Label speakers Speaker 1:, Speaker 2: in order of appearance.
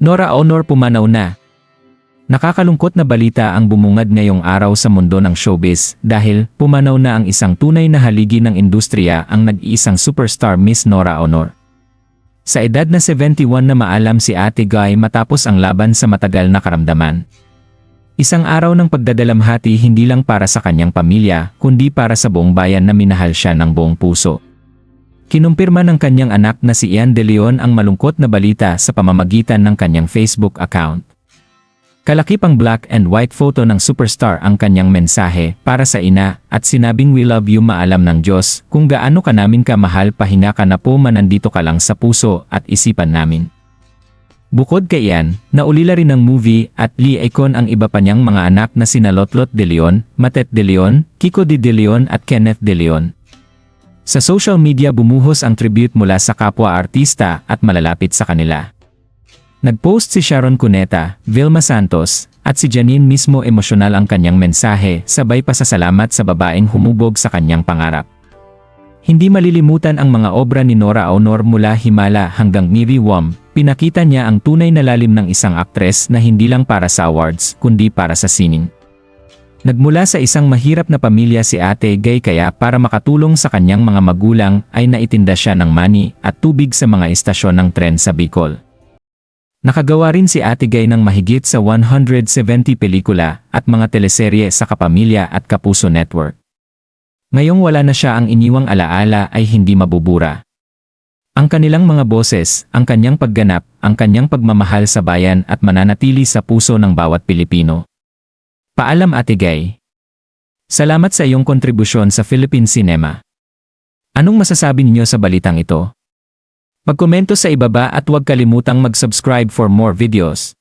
Speaker 1: Nora Aunor pumanaw na. Nakakalungkot na balita ang bumungad ngayong araw sa mundo ng showbiz dahil pumanaw na ang isang tunay na haligi ng industriya, ang nag-iisang superstar Miss Nora Aunor. Sa edad na 71 na maalam si Ate Guy matapos ang laban sa matagal na karamdaman. Isang araw ng pagdadalamhati hindi lang para sa kanyang pamilya kundi para sa buong bayan na minahal siya ng buong puso. Kinumpirma ng kanyang anak na si Ian De Leon ang malungkot na balita sa pamamagitan ng kanyang Facebook account. Kalakipang black and white photo ng superstar ang kanyang mensahe para sa ina at sinabing, "We love you, maalam ng Diyos kung gaano ka namin kamahal, pahinga ka na po, manandito ka lang sa puso at isipan namin." Bukod kay Ian, naulila rin ng movie at Lee icon ang iba pa niyang mga anak na sina Lotlot De Leon, Matet De Leon, Kiko De Leon at Kenneth De Leon. Sa social media bumuhos ang tribute mula sa kapwa artista at malalapit sa kanila. Nag-post si Sharon Cuneta, Vilma Santos, at si Janine mismo. Emosyonal ang kanyang mensahe, sabay pasasalamat sa babaeng humubog sa kanyang pangarap. Hindi malilimutan ang mga obra ni Nora Aunor mula Himala hanggang Miri Wom. Pinakita niya ang tunay na lalim ng isang aktres na hindi lang para sa awards kundi para sa sining. Nagmula sa isang mahirap na pamilya si Ate Guy, kaya para makatulong sa kanyang mga magulang ay naitinda siya ng mani at tubig sa mga istasyon ng tren sa Bicol. Nakagawa rin si Ate Guy ng mahigit sa 170 pelikula at mga teleserye sa Kapamilya at Kapuso Network. Ngayong wala na siya, ang iniwang alaala ay hindi mabubura. Ang kanilang mga boses, ang kanyang pagganap, ang kanyang pagmamahal sa bayan at mananatili sa puso ng bawat Pilipino. Paalam Ate Guy. Salamat sa iyong kontribusyon sa Philippine cinema. Anong masasabi niyo sa balitang ito? Magkomento sa ibaba at huwag kalimutang mag-subscribe for more videos.